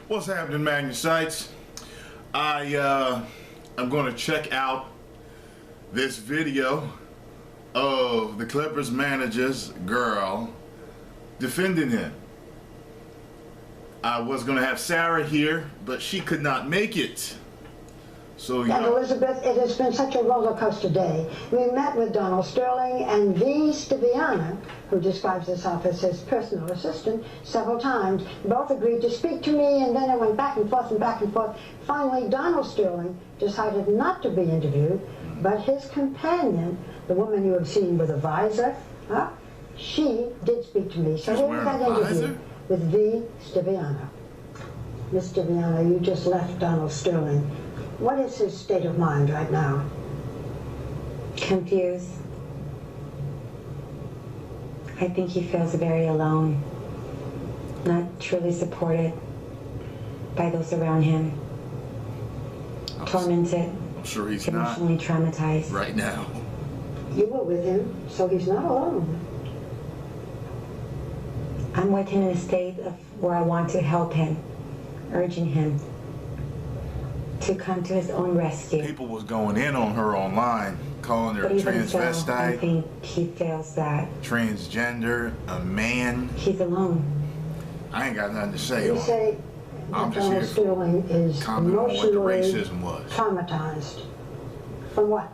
What's happening, Magnus sites? I'm going to check out this video of the Clippers manager's girl defending him. I was going to have Sarah here, but she could not make it. So, and Elizabeth, it has been such a roller coaster day. We met with Donald Sterling and the Stiviano, who describes himself as his personal assistant, several times. Both agreed to speak to me, and then it went back and forth and back and forth. Finally, Donald Sterling decided not to be interviewed, but his companion, the woman you have seen with a visor, she did speak to me. So here was that interview with V. Stiviano. Miss Stiviano, you just left Donald Sterling. What is his state of mind right now? Confused. I think he feels very alone, not truly supported by those around him, tormented, I'm sure he's emotionally not traumatized. right now. You were with him, so he's not alone. I'm with him in a state of where I want to help him, urging him to come to his own rescue. People was going in on her online, calling her a transvestite. So, I think he feels that transgender, a man. he's alone. I ain't got nothing to say. You say I'm that just Donald here Sterling is comment on what the emotionally racism was. traumatized. From what?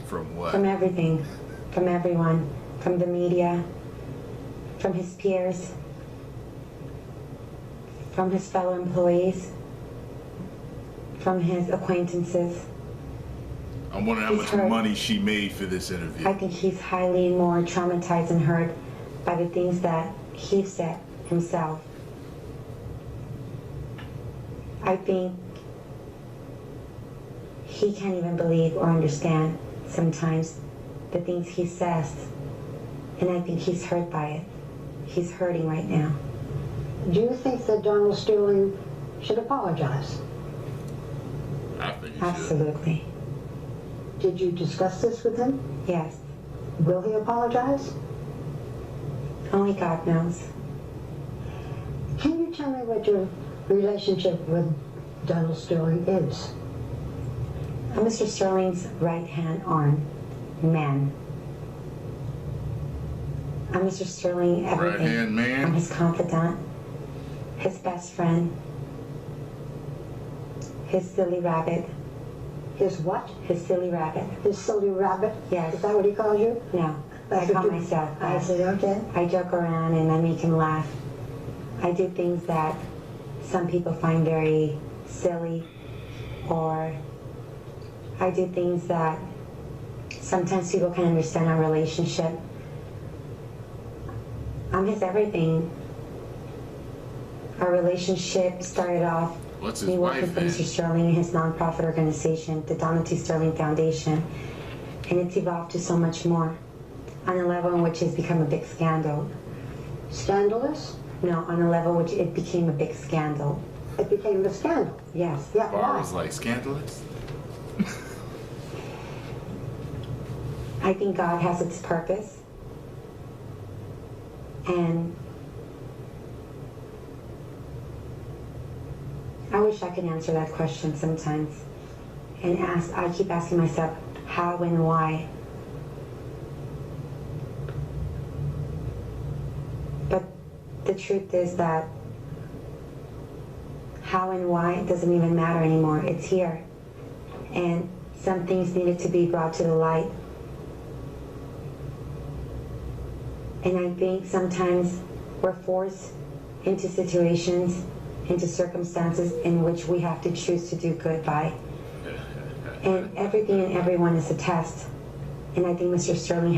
From what? From everything, from everyone, from the media, from his peers, from his fellow employees, from his acquaintances. I wonder how much money she made for this interview. I think he's highly more traumatized and hurt by the things that he said himself. I think he can't even believe or understand sometimes the things he says, and I think he's hurt by it. He's hurting right now. Do you think that Donald Sterling should apologize? I think he Absolutely. Did you discuss this with him? Yes. Will he apologize? Only God knows. Can you tell me what your relationship with Donald Sterling is? I'm Mr. Sterling's right-hand arm man. I'm Mr. Sterling everything. Right-hand man? I'm his confidant, his best friend, his silly rabbit. His what? His silly rabbit. His silly rabbit? Yes. Is that what he calls you? No, That's I what call you- myself I that. see, okay. I joke around and I make him laugh. I do things that some people find very silly, or I do things that sometimes people can understand our relationship. I'm his everything. Our relationship started off What's his me working wife for in? Mr. Sterling and his nonprofit organization, the Donald T. Sterling Foundation, and it's evolved to so much more, on a level in which it's become a big scandal. Scandalous? No, on a level which it became a big scandal. It became a scandal. Yes. Yeah, Bar why? was like scandalous. I think God has its purpose, and I wish I could answer that question sometimes. And I keep asking myself, how and why? But the truth is that how and why doesn't even matter anymore. It's here. And some things needed to be brought to the light. And I think sometimes we're forced into situations, into circumstances in which we have to choose to do good by. And everything and everyone is a test. And I think Mr. Sterling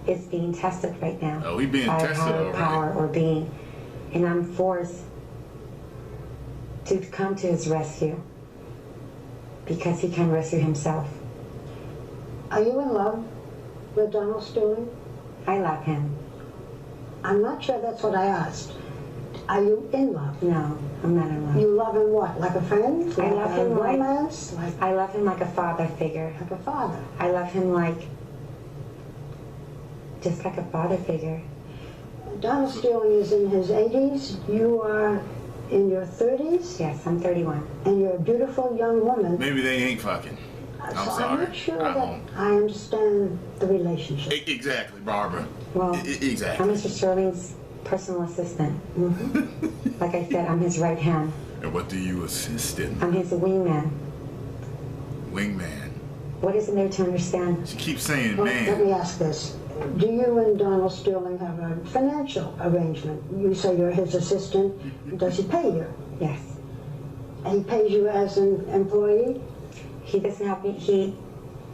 is being tested right now. Oh, he's being by a tested higher already. power or being. And I'm forced to come to his rescue because he can rescue himself. Are you in love with Donald Sterling? I love him. I'm not sure that's what I asked. Are you in love? No, I'm not in love. You love him what? Like a friend? I love him like romance? I love him like a father figure. Like a father. I love him like just like a father figure. Donald Sterling is in his 80s. You are in your 30s. Yes, I'm 31. And you're a beautiful young woman. Maybe they ain't fucking. So I'm sorry. I'm not sure I that won't. I understand the relationship. Exactly, Barbara. Well, Exactly. I'm Mr. Sterling's personal assistant. Mm-hmm. Like I said, I'm his right hand. And what do you assist in? I'm his wingman. Wingman. What isn't there to understand? She keeps saying Well, man. let me ask this. Do you and Donald Sterling have a financial arrangement? You say you're his assistant. Does he pay you? Yes. He pays you as an employee? He doesn't have me. He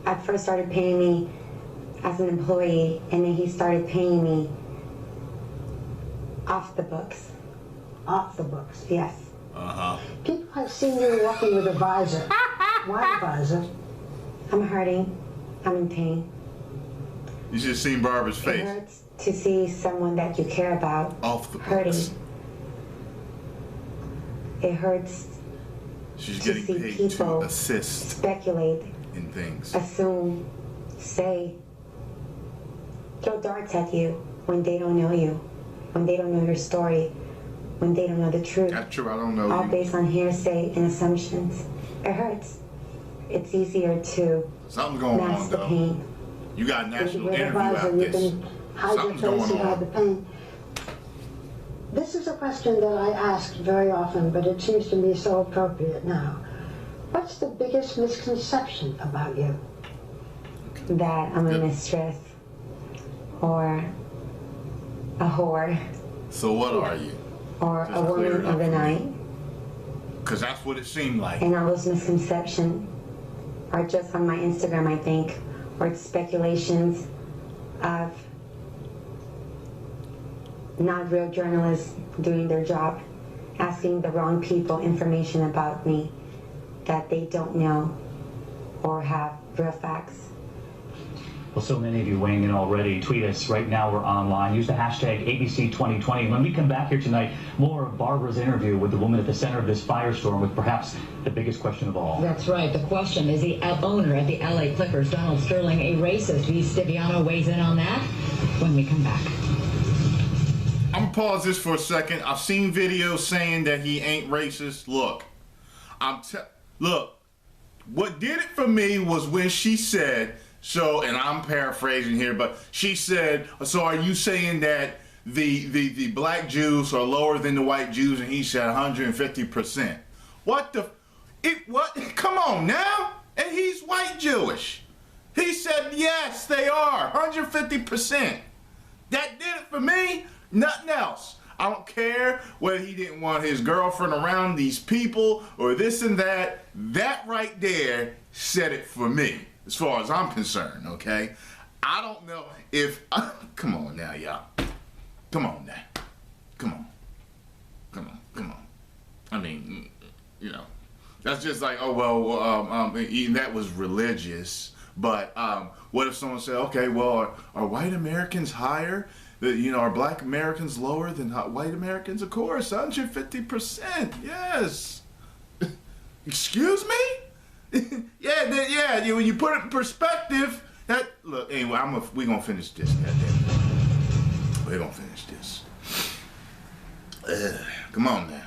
at first started paying me as an employee, and then he started paying me off the books. Off the books. Yes. Uh-huh. People have seen you walking with a visor. Why a visor? I'm hurting. I'm in pain. You should have seen Barbara's It face. hurts to see someone that you care about Off the hurting. books. It hurts She's to getting see paid people to assist speculate, in things. assume, say, throw darts at you when they don't know you, when they don't know your story, when they don't know the truth. That's true, I don't know All you. based on hearsay and assumptions. It hurts. It's easier to Something's going on, mask the though. pain. You got a If you national wear a interview visor, out you this. can hide your Something's face going and hide the on. pain. This is a question that I ask very often, but it seems to me so appropriate now. What's the biggest misconception about you? That I'm a Yep. mistress or a whore So what are you? or Just a clear it woman up of the for me. night. Because that's what it seemed like. And all those misconceptions are just on my Instagram, I think, or it's speculations of not real journalists doing their job, asking the wrong people information about me that they don't know or have real facts. Well, so many of you weighing in already. Tweet us right now. We're online. Use the hashtag ABC2020. When we come back here tonight, more of Barbara's interview with the woman at the center of this firestorm with perhaps the biggest question of all. That's right. The question is the owner of the LA Clippers, Donald Sterling, a racist? Stiviano weighs in on that when we come back. I'm gonna pause this for a second. I've seen videos saying that he ain't racist. Look, look, what did it for me was when she said, so, and I'm paraphrasing here, but she said, so are you saying that the black Jews are lower than the white Jews? And he said 150%. What the, what, come on now. And he's white Jewish. He said, yes, they are, 150%. That did it for me, nothing else. I don't care whether he didn't want his girlfriend around these people or this and that. That right there said it for me, as far as I'm concerned, okay? I don't know if, come on now, y'all. Come on now. Come on. Come on, come on. I mean, you know, that's just like, oh, well, that was religious. But what if someone said, okay, well, are white Americans higher? You know, are black Americans lower than white Americans? Of course, 150%. Yes. Excuse me? yeah. When you put it in perspective, that look. Anyway, we're gonna finish this. We're gonna finish this. Come on now.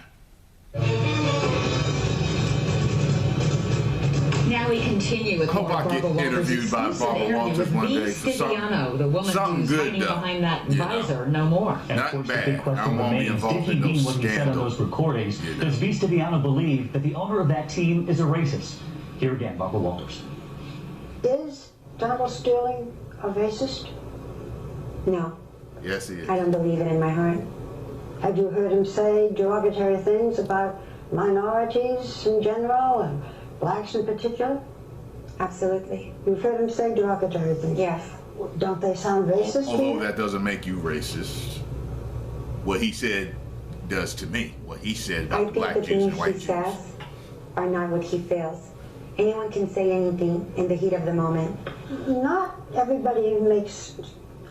Now we continue with I hope more I get Barbara Walters' interviewed by exclusive Barbara interview Walters with one V. day for Stiviano, the woman something who's good, hiding though, behind that you know. visor, no more. And Not of course, bad. the big I question won't be remains, involved did he in no mean what he said on scandal. those recordings? You know. Does V. Stiviano believe that the owner of that team is a racist? Here again, Barbara Walters. Is Donald Sterling a racist? No, Yes, he is. I don't believe it in my heart. Have you heard him say derogatory things about minorities in general and blacks in particular? Absolutely. You've heard him say derogatory things? Yes. Don't they sound racist to Although you? that doesn't make you racist. What he said does to me. What he said I about the think black the Jews things and white he Jews. says are not what he feels. Anyone can say anything in the heat of the moment. Not everybody makes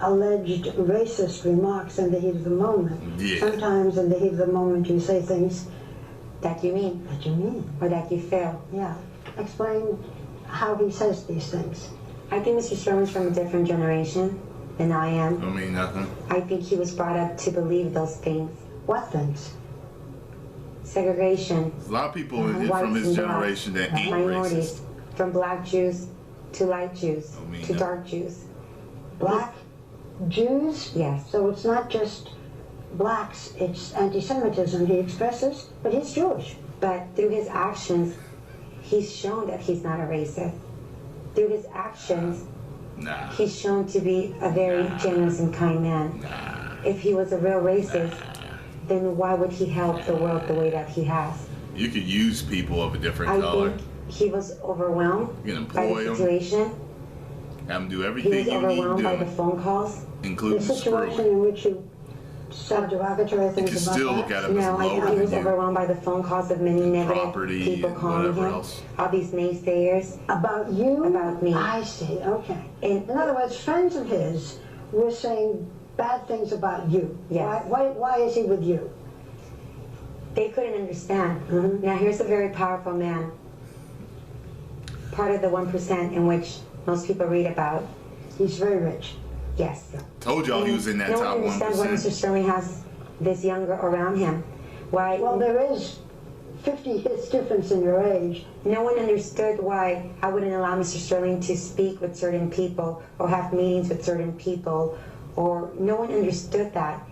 alleged racist remarks in the heat of the moment. Yeah. Sometimes in the heat of the moment you say things That you mean, or or that you feel. yeah. Explain how he says these things. I think Mr. Sterling's from a different generation than I am. Don't mean nothing. I think he was brought up to believe those things. What things? Segregation, There's a lot of people whites from his and generation that ain't minorities, racist. from black Jews to light Jews Don't mean to nothing. dark Jews. Black Jews? Yes. So it's not just blacks, it's anti-Semitism he expresses, but he's Jewish. But through his actions, he's shown that he's not a racist. Through his actions, Nah. he's shown to be a very generous and kind man. If he was a real racist, then why would he help the world the way that he has? You could use people of a different I color. think he was overwhelmed You can by employ the 'em. situation. Have them do He everything was you need overwhelmed by the done, phone calls. including The situation in which you said derogatory You things can about still that. look at him as No, I think lower he was than you. overwhelmed by the phone calls of many negative Property people and calling whatever him. else. All these naysayers. About you? About me. I see, okay. And- In other words, friends of his were saying bad things about you. Yes. Why is he with you? They couldn't understand. Mhm. Now here's a very powerful man. Part of the 1% in which most people read about. He's very rich. Yes. Told y'all he was in that no top one understands why Mr. 1%. Sterling has this younger around him. Why? Well, there is 50 years difference in your age. No one understood why I wouldn't allow Mr. Sterling to speak with certain people or have meetings with certain people, or no one understood that.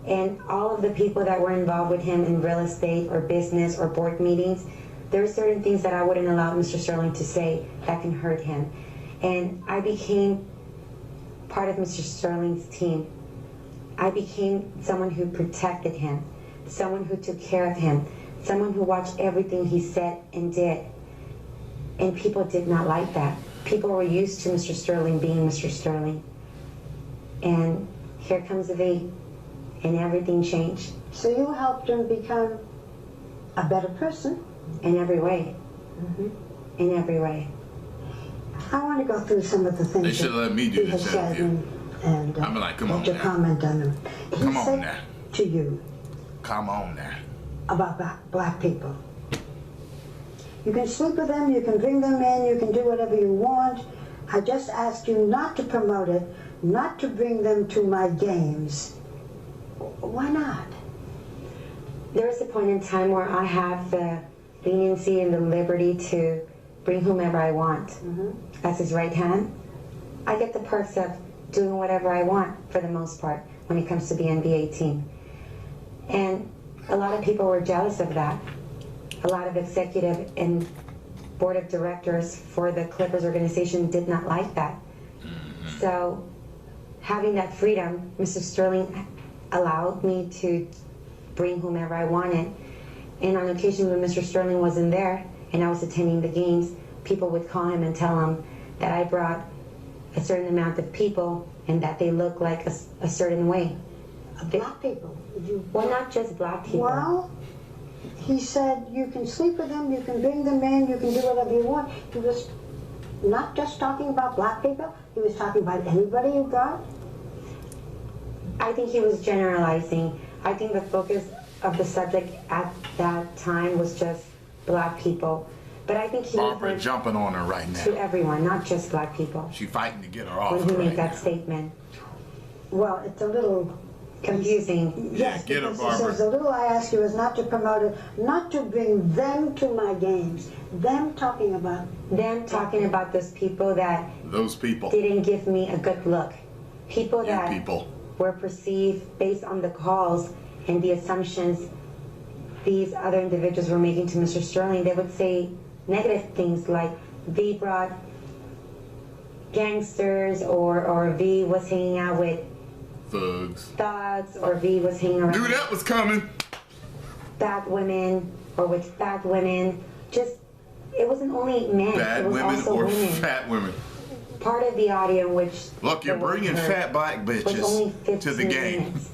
And all of the people that were involved with him in real estate or business or board meetings, there are certain things that I wouldn't allow Mr. Sterling to say that can hurt him. And I became part of Mr. Sterling's team. I became someone who protected him, someone who took care of him, someone who watched everything he said and did. And people did not like that. People were used to Mr. Sterling being Mr. Sterling. And here comes the V, and everything changed So you helped him become a better person. in every way. Mhm. In every way. I want to go through some of the things They should that let me do he has this said interview. and I'm like, come on let you now. comment on them. He Come on said now. to you Come on now. about black people. You can sleep with them, you can bring them in, you can do whatever you want. I just ask you not to promote it, not to bring them to my games. Why not? There is a point in time where I have the leniency and the liberty to bring whomever I want as his right hand. I get the perks of doing whatever I want for the most part when it comes to the NBA team. And a lot of people were jealous of that. A lot of executive and board of directors for the Clippers organization did not like that. So having that freedom, Mr. Sterling allowed me to bring whomever I wanted. And on occasion when Mr. Sterling wasn't there and I was attending the games, people would call him and tell him that I brought a certain amount of people and that they look like a certain way. Black people. Well, not just black people. Well, he said you can sleep with them, you can bring them in, you can do whatever you want. He was not just talking about black people, he was talking about anybody you got. I think he was generalizing. I think the focus of the subject at that time was just black people. But I think he Barbara referred jumping on her right to now. everyone, not just black people, She fighting to get her off when he right made that now. statement. Well, it's a little Confusing. yes, get her, because Barbara. he says the little I ask you is not to promote it, not to bring them to my games. Them talking about Them talking about those people that Those people. didn't give me a good look. People You that people. were perceived based on the calls and the assumptions these other individuals were making to Mr. Sterling. They would say negative things like V brought gangsters, or V was hanging out with Thugs. thugs, or V was hanging around Knew with that was coming. fat women or with fat women. Just, it wasn't only men, Bad it was women also or women. fat women. Part of the audio which Look, you're that was bringing heard fat black was only bitches 15 to the game. minutes.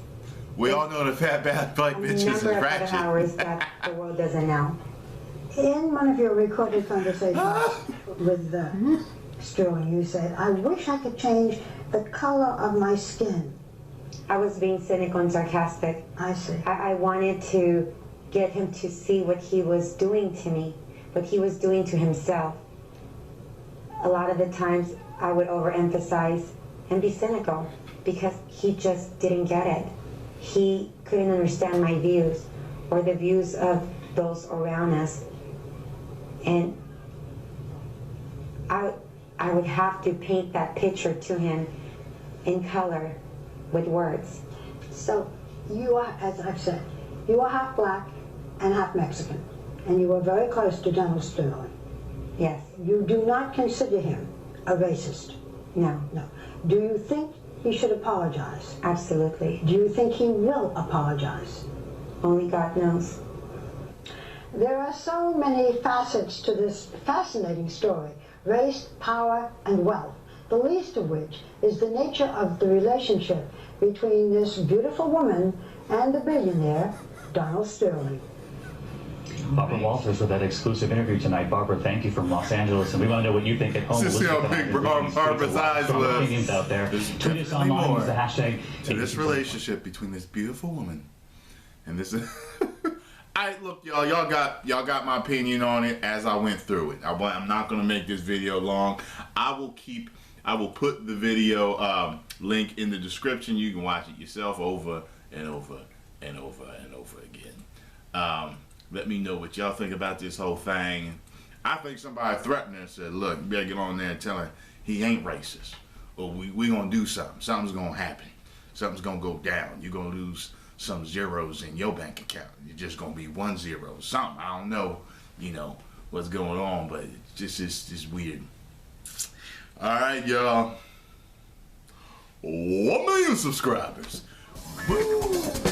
We all know the fat black A bitches is number of other hours ratchet. that the world doesn't know. in one of your recorded conversations with Sterling, you said, I wish I could change the color of my skin. I was being cynical and sarcastic. I see. I wanted to get him to see what he was doing to me, what he was doing to himself. A lot of the times I would overemphasize and be cynical because he just didn't get it. He couldn't understand my views or the views of those around us. And I would have to paint that picture to him in color with words. So you are, as I've said, you are half black and half Mexican, and you were very close to Donald Sterling. Yes. You do not consider him a racist? No. No. Do you think he should apologize? Absolutely. Do you think he will apologize? Only God knows. There are so many facets to this fascinating story: race, power, and wealth, the least of which is the nature of the relationship between this beautiful woman and the billionaire, Donald Sterling. Barbara Walters with that exclusive interview tonight. Barbara, thank you from Los Angeles, and we want to know what you think at home. See how big Barbara's eyes was. Opinions out there. There's Tweet us definitely online more with the hashtag to this relationship between this beautiful woman and this. Look, y'all got my opinion on it as I went through it. I'm not gonna make this video long. I will put the video link in the description. You can watch it yourself over and over and over and over again. Let me know what y'all think about this whole thing. I think somebody threatened her and said, look, you better get on there and tell him he ain't racist. Or we gonna do something. Something's gonna happen. Something's gonna go down. You're gonna lose some zeros in your bank account. You're just gonna be 1 0. Something. I don't know, what's going on, but it's just weird. Alright, y'all. 1 million subscribers. Woo!